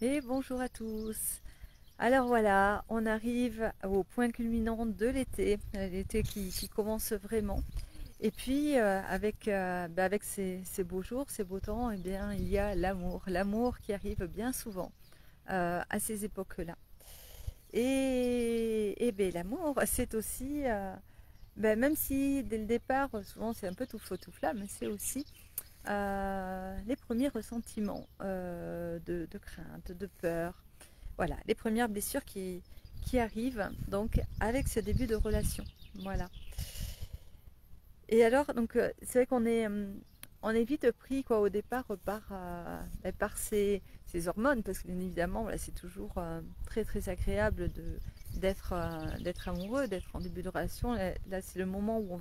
Et bonjour à tous. Alors voilà, on arrive au point culminant de l'été, l'été qui commence vraiment. Et puis avec ces beaux jours, ces beaux temps, eh bien il y a l'amour qui arrive bien souvent à ces époques-là. Et ben, l'amour, c'est aussi, même si dès le départ, souvent c'est un peu tout feu tout flamme, c'est aussi les premiers ressentiments de crainte, de peur. Voilà, les premières blessures qui arrivent donc avec ce début de relation. Voilà. Et alors, donc, c'est vrai on est vite pris quoi, au départ par ces hormones, parce que bien évidemment, voilà, c'est toujours très très agréable d'être amoureux, d'être en début de relation. Là, c'est le moment où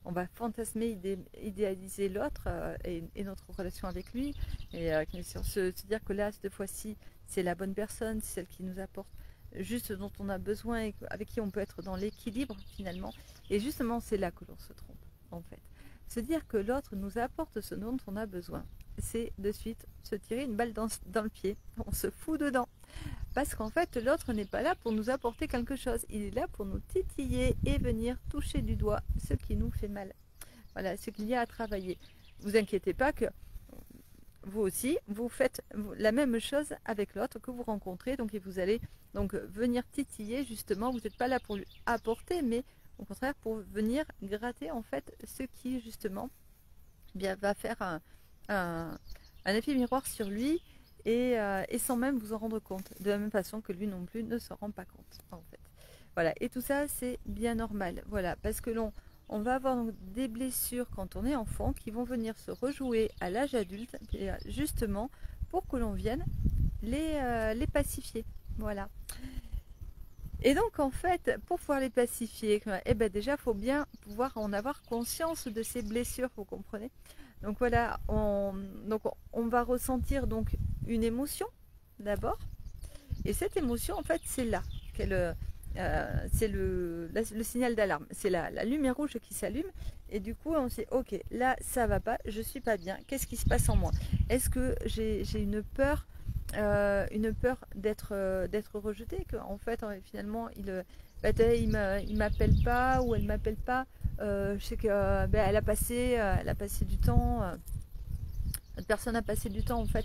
on va fantasmer, idéaliser l'autre et notre relation avec lui, et se dire que là, cette fois-ci, c'est la bonne personne, c'est celle qui nous apporte juste ce dont on a besoin et avec qui on peut être dans l'équilibre finalement. Et justement, c'est là que l'on se trompe en fait. Se dire que l'autre nous apporte ce dont on a besoin, c'est de suite se tirer une balle dans le pied. On se fout dedans. Parce qu'en fait, l'autre n'est pas là pour nous apporter quelque chose. Il est là pour nous titiller et venir toucher du doigt ce qui nous fait mal. Voilà, ce qu'il y a à travailler. Vous inquiétez pas que vous aussi, vous faites la même chose avec l'autre que vous rencontrez. Donc, et vous allez donc venir titiller justement. Vous n'êtes pas là pour lui apporter, mais au contraire pour venir gratter en fait ce qui justement bien, va faire un effet miroir sur lui et sans même vous en rendre compte. De la même façon que lui non plus ne se rend pas compte en fait. Voilà, et tout ça c'est bien normal. Voilà, parce que on va avoir donc des blessures quand on est enfant qui vont venir se rejouer à l'âge adulte, justement pour que l'on vienne les pacifier. Voilà. Et donc en fait, pour pouvoir les pacifier, eh ben déjà, il faut bien pouvoir en avoir conscience de ces blessures, vous comprenez. Donc voilà, on va ressentir donc une émotion d'abord. Et cette émotion, en fait, c'est là qu'elle, c'est le signal d'alarme. C'est la lumière rouge qui s'allume. Et du coup, on sait, ok, là, ça va pas, je suis pas bien. Qu'est-ce qui se passe en moi? Est-ce que j'ai une peur d'être rejetée, que en fait, finalement, il m'appelle pas ou elle m'appelle pas. Je sais que elle a passé du temps. Cette personne a passé du temps en fait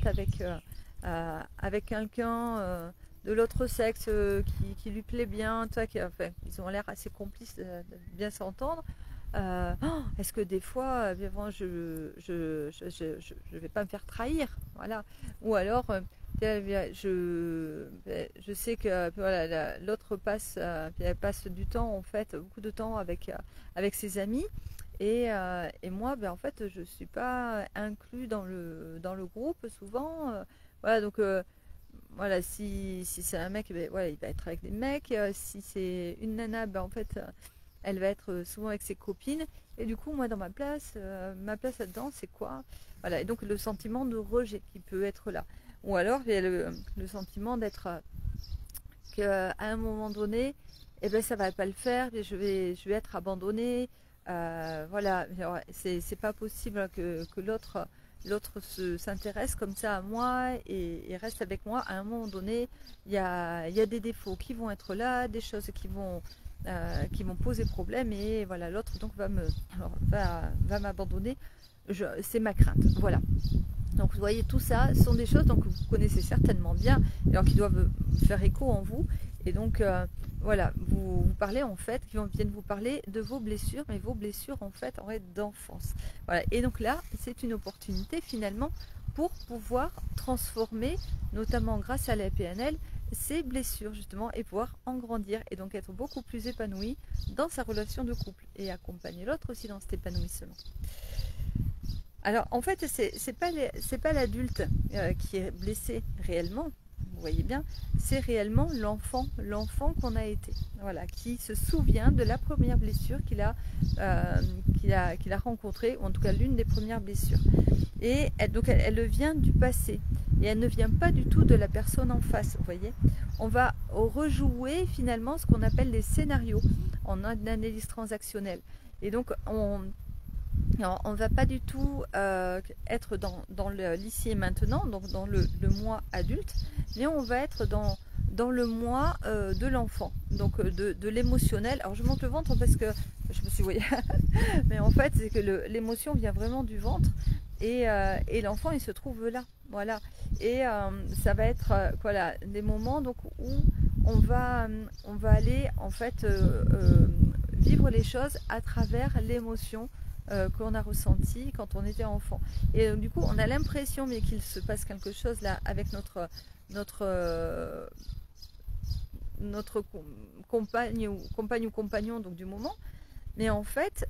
avec quelqu'un de l'autre sexe qui lui plaît bien, toi, enfin, ils ont l'air assez complices de bien s'entendre. Est-ce que des fois, bon, je vais pas me faire trahir, voilà. Ou alors, je sais que voilà, l'autre elle passe du temps en fait, beaucoup de temps avec ses amis. Et moi, en fait, je suis pas inclus dans le groupe souvent. Voilà, donc voilà, si c'est un mec, voilà, il va être avec des mecs. Si c'est une nana, en fait, elle va être souvent avec ses copines. Et du coup, moi, dans ma place là-dedans, c'est quoi? Voilà, et donc le sentiment de rejet qui peut être là. Ou alors, il y a le sentiment d'être qu'à un moment donné, eh ben, ça va pas le faire, je vais être abandonnée. Voilà, c'est pas possible que l'autre s'intéresse comme ça à moi et reste avec moi. À un moment donné, il y a des défauts qui vont être là, des choses qui vont poser problème et voilà, l'autre donc va m'abandonner. C'est ma crainte. Voilà. Donc vous voyez, tout ça sont des choses donc, que vous connaissez certainement bien, alors qui doivent faire écho en vous. Et donc voilà, vous parlez en fait, viennent vous parler de vos blessures, mais vos blessures en fait d'enfance. Voilà. Et donc là, c'est une opportunité finalement pour pouvoir transformer, notamment grâce à la PNL, ces blessures justement et pouvoir en grandir et donc être beaucoup plus épanoui dans sa relation de couple et accompagner l'autre aussi dans cet épanouissement. Alors en fait, c'est pas l'adulte qui est blessé réellement, vous voyez bien, c'est réellement l'enfant qu'on a été, voilà, qui se souvient de la première blessure qu'il a rencontrée, ou en tout cas l'une des premières blessures. Et donc elle vient du passé, et elle ne vient pas du tout de la personne en face, vous voyez. On va rejouer finalement ce qu'on appelle les scénarios en analyse transactionnelle. Et donc On ne va pas du tout être dans l'ici et maintenant, donc dans le moi adulte, mais on va être dans le moi de l'enfant, donc de l'émotionnel. Alors je monte le ventre parce que je me suis voyée, mais en fait c'est que l'émotion vient vraiment du ventre et l'enfant il se trouve là, voilà. Et ça va être voilà, des moments donc, où on va aller en fait vivre les choses à travers l'émotion qu'on a ressenti quand on était enfant. Et du coup, on a l'impression mais qu'il se passe quelque chose là avec notre, euh, notre compagne ou compagnon donc du moment. Mais en fait,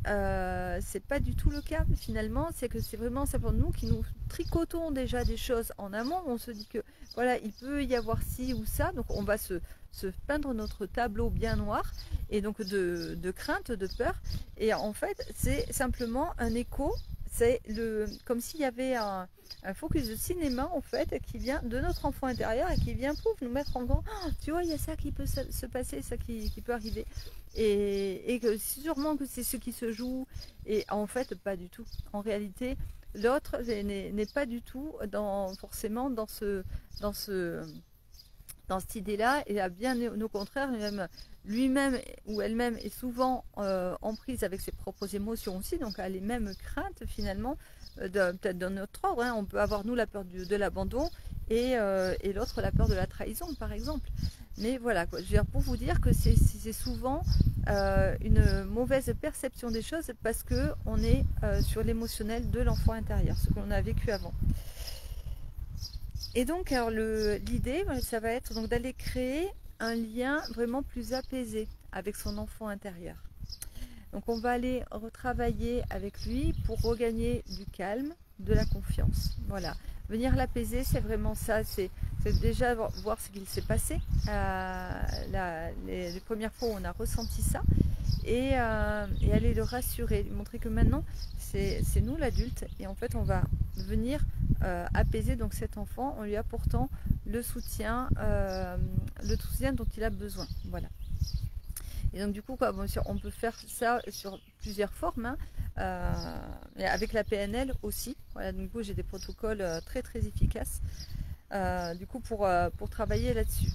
c'est pas du tout le cas. Finalement, c'est que c'est vraiment ça pour nous qui nous tricotons déjà des choses en amont. On se dit que voilà, il peut y avoir ci ou ça. Donc on va se peindre notre tableau bien noir et donc de crainte, de peur. Et en fait, c'est simplement un écho. C'est comme s'il y avait un focus de cinéma en fait qui vient de notre enfant intérieur et qui vient pouf, nous mettre en grand. Oh, tu vois, il y a ça qui peut se passer, ça qui peut arriver. Et que sûrement que c'est ce qui se joue. Et en fait, pas du tout. En réalité, l'autre n'est pas du tout forcément dans cette idée-là, et a bien au contraire, lui-même ou elle-même est souvent en prise avec ses propres émotions aussi, donc a les mêmes craintes finalement, peut-être d'un autre ordre. Hein. On peut avoir nous la peur de l'abandon et l'autre la peur de la trahison par exemple. Mais voilà, quoi. Je veux dire, pour vous dire que c'est souvent une mauvaise perception des choses parce qu'on est sur l'émotionnel de l'enfant intérieur, ce qu'on a vécu avant. Et donc, alors l'idée, ça va être donc d'aller créer un lien vraiment plus apaisé avec son enfant intérieur. Donc, on va aller retravailler avec lui pour regagner du calme, de la confiance. Voilà. Venir l'apaiser, c'est vraiment ça. C'est déjà voir ce qu'il s'est passé les premières fois où on a ressenti ça et aller le rassurer, lui montrer que maintenant c'est nous l'adulte et en fait on va venir apaiser donc cet enfant en lui apportant le soutien dont il a besoin. Voilà. Et donc du coup, quoi, bon, on peut faire ça sur plusieurs formes, hein, avec la PNL aussi. Voilà, du coup j'ai des protocoles très très efficaces du coup pour travailler là-dessus.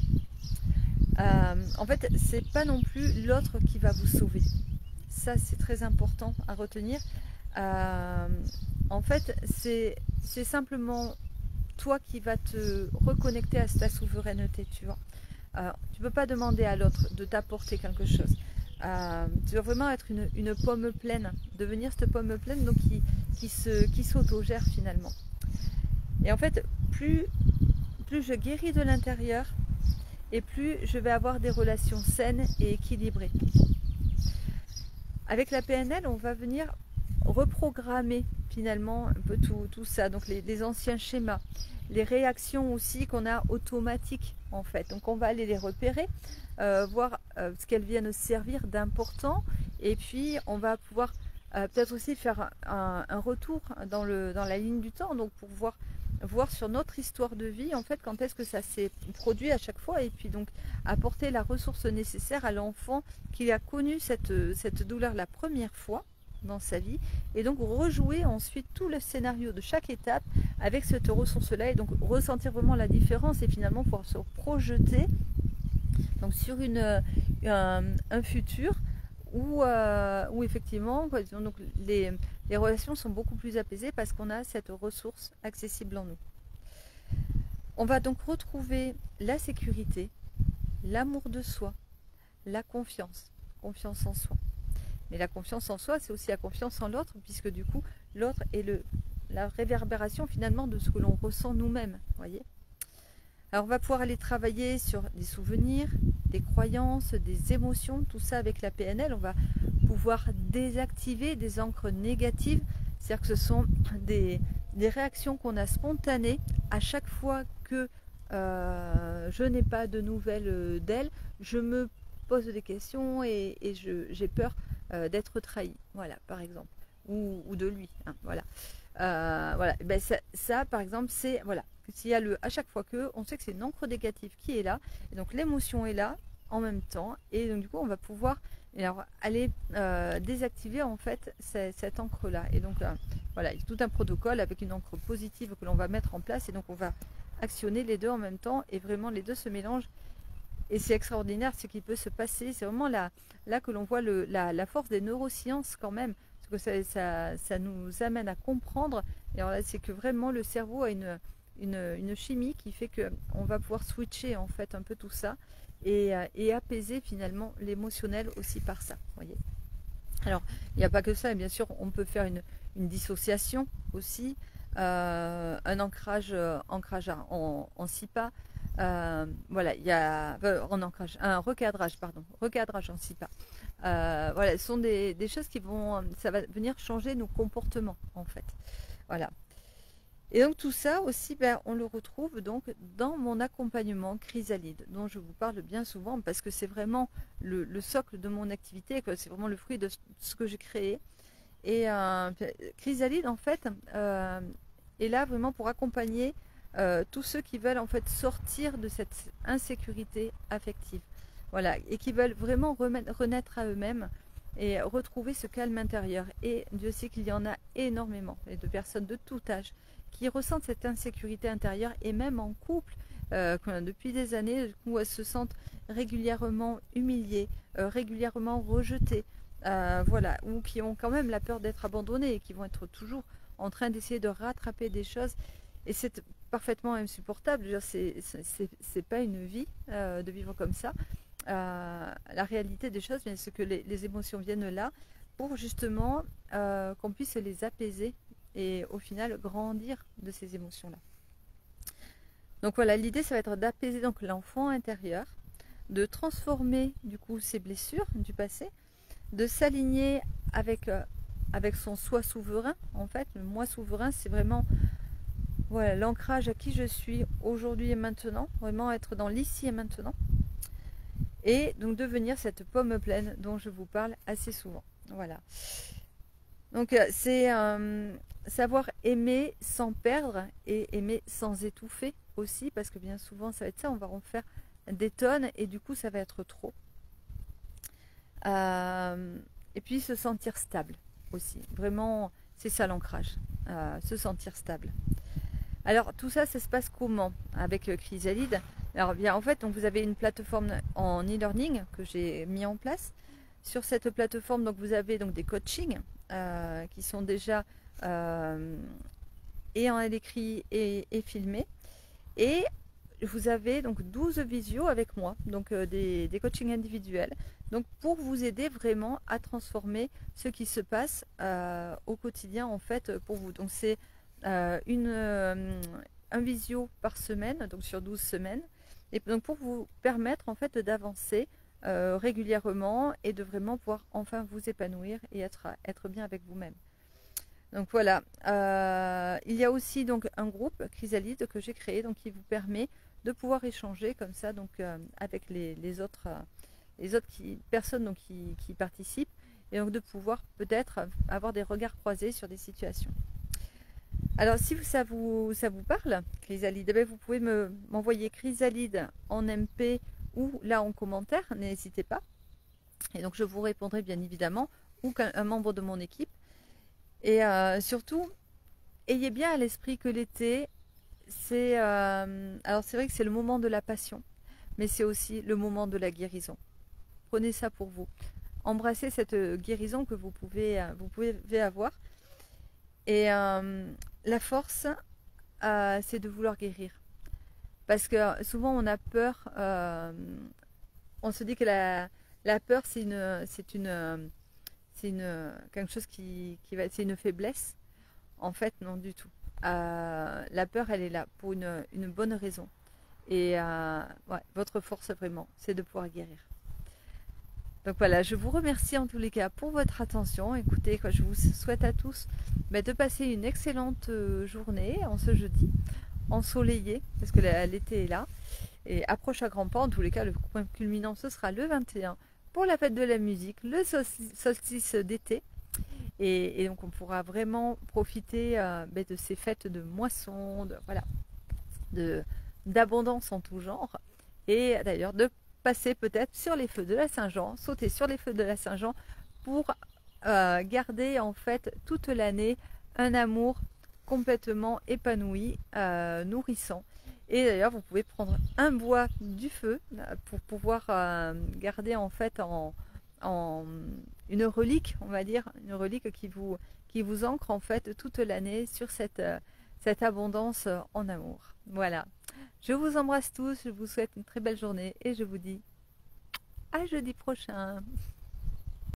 En fait, c'est pas non plus l'autre qui va vous sauver. Ça, c'est très important à retenir. En fait, c'est simplement toi qui vas te reconnecter à ta souveraineté, tu vois. Tu ne peux pas demander à l'autre de t'apporter quelque chose. Tu dois vraiment être une pomme pleine, devenir cette pomme pleine donc qui s'autogère finalement. Et en fait, plus je guéris de l'intérieur, et plus je vais avoir des relations saines et équilibrées. Avec la PNL, on va venir reprogrammer finalement un peu tout ça, donc les anciens schémas, les réactions aussi qu'on a automatiques en fait. Donc on va aller les repérer, voir ce qu'elles viennent servir d'important, et puis on va pouvoir peut-être aussi faire un retour dans la ligne du temps, donc pour voir sur notre histoire de vie en fait quand est-ce que ça s'est produit à chaque fois, et puis donc apporter la ressource nécessaire à l'enfant qui a connu cette douleur la première fois dans sa vie, et donc rejouer ensuite tout le scénario de chaque étape avec cette ressource là, et donc ressentir vraiment la différence et finalement pouvoir se projeter donc sur un futur où effectivement donc les relations sont beaucoup plus apaisées parce qu'on a cette ressource accessible en nous. On va donc retrouver la sécurité, l'amour de soi, la confiance en soi. Mais la confiance en soi, c'est aussi la confiance en l'autre, puisque du coup, l'autre est la réverbération finalement de ce que l'on ressent nous-mêmes, voyez. Alors on va pouvoir aller travailler sur des souvenirs, des croyances, des émotions, tout ça avec la PNL. On va pouvoir désactiver des ancres négatives, c'est-à-dire que ce sont des réactions qu'on a spontanées à chaque fois que je n'ai pas de nouvelles d'elle, je me pose des questions et j'ai peur d'être trahi, voilà, par exemple, ou de lui, hein, voilà. Voilà, ben ça par exemple, c'est voilà, s'il y a à chaque fois que, on sait que c'est une encre négative qui est là, et donc l'émotion est là en même temps, et donc du coup on va pouvoir et alors aller désactiver en fait cette encre là. Et donc voilà, il y a tout un protocole avec une encre positive que l'on va mettre en place, et donc on va actionner les deux en même temps, et vraiment les deux se mélangent, et c'est extraordinaire ce qui peut se passer. C'est vraiment là que l'on voit la force des neurosciences quand même, parce que ça nous amène à comprendre. Et alors là, c'est que vraiment le cerveau a une chimie qui fait qu'on va pouvoir switcher en fait un peu tout ça, et apaiser finalement l'émotionnel aussi par ça, voyez. Alors, il n'y a pas que ça, et bien sûr, on peut faire une dissociation aussi, un ancrage en 6 pas. Voilà, il y a en ancrage, un recadrage, pardon, recadrage en 6 pas. Voilà, ce sont des choses qui vont, ça va venir changer nos comportements en fait. Voilà. Et donc tout ça aussi, on le retrouve donc dans mon accompagnement Chrysalide, dont je vous parle bien souvent, parce que c'est vraiment le socle de mon activité, c'est vraiment le fruit de ce que j'ai créé. Et Chrysalide, en fait, est là vraiment pour accompagner tous ceux qui veulent en fait sortir de cette insécurité affective. Voilà, et qui veulent vraiment renaître à eux-mêmes et retrouver ce calme intérieur. Et Dieu sait qu'il y en a énormément, et de personnes de tout âge, qui ressentent cette insécurité intérieure, et même en couple, depuis des années, où elles se sentent régulièrement humiliées, régulièrement rejetées, voilà, ou qui ont quand même la peur d'être abandonnées, et qui vont être toujours en train d'essayer de rattraper des choses. Et c'est parfaitement insupportable. C'est pas une vie de vivre comme ça. La réalité des choses, c'est que les émotions viennent là pour justement qu'on puisse les apaiser, et au final grandir de ces émotions-là. Donc voilà, l'idée, ça va être d'apaiser donc l'enfant intérieur, de transformer du coup ses blessures du passé, de s'aligner avec son soi souverain. En fait, le moi souverain, c'est vraiment voilà, l'ancrage à qui je suis aujourd'hui et maintenant, vraiment être dans l'ici et maintenant, et donc devenir cette pomme pleine dont je vous parle assez souvent. Voilà. Donc c'est savoir aimer sans perdre, et aimer sans étouffer aussi, parce que bien souvent ça va être ça, on va en faire des tonnes, et du coup ça va être trop. Et puis se sentir stable aussi, vraiment c'est ça l'ancrage, se sentir stable. Alors tout ça, ça se passe comment avec Chrysalide? Alors bien en fait, donc vous avez une plateforme en e-learning que j'ai mis en place. Sur cette plateforme, donc vous avez donc des coachings qui sont déjà et en écrit et filmés. Et vous avez donc 12 visios avec moi, donc des coachings individuels, donc pour vous aider vraiment à transformer ce qui se passe au quotidien en fait pour vous. Donc c'est un visio par semaine, donc sur 12 semaines, et donc pour vous permettre en fait d'avancer régulièrement, et de vraiment pouvoir enfin vous épanouir et être bien avec vous-même. Donc voilà, il y a aussi donc un groupe Chrysalide que j'ai créé, donc qui vous permet de pouvoir échanger comme ça, donc avec les autres personnes donc, qui participent, et donc de pouvoir peut-être avoir des regards croisés sur des situations. Alors si ça vous parle, Chrysalide, vous pouvez m'envoyer Chrysalide en MP ou là en commentaire, n'hésitez pas. Et donc je vous répondrai bien évidemment, ou qu'un membre de mon équipe. Et surtout, ayez bien à l'esprit que l'été, c'est alors c'est vrai que c'est le moment de la passion, mais c'est aussi le moment de la guérison. Prenez ça pour vous. Embrassez cette guérison que vous pouvez avoir. Et la force, c'est de vouloir guérir. Parce que souvent on a peur, on se dit que la peur c'est quelque chose c'est une faiblesse. En fait, non du tout. La peur, elle est là pour une bonne raison. Et ouais, votre force vraiment, c'est de pouvoir guérir. Donc voilà, je vous remercie en tous les cas pour votre attention. Écoutez, je vous souhaite à tous de passer une excellente journée en ce jeudi, ensoleillé, parce que l'été est là, et approche à grands pas. En tous les cas, le point culminant, ce sera le 21 pour la fête de la musique, le solstice d'été. Et donc on pourra vraiment profiter de ces fêtes de moisson, d'abondance en tout genre, et d'ailleurs de passer peut-être sur les feux de la Saint-Jean, sauter sur les feux de la Saint-Jean pour garder en fait toute l'année un amour complètement épanoui, nourrissant. Et d'ailleurs, vous pouvez prendre un bois du feu pour pouvoir garder en fait en une relique, on va dire, une relique qui vous ancre en fait toute l'année sur cette abondance en amour. Voilà. Je vous embrasse tous, je vous souhaite une très belle journée et je vous dis à jeudi prochain.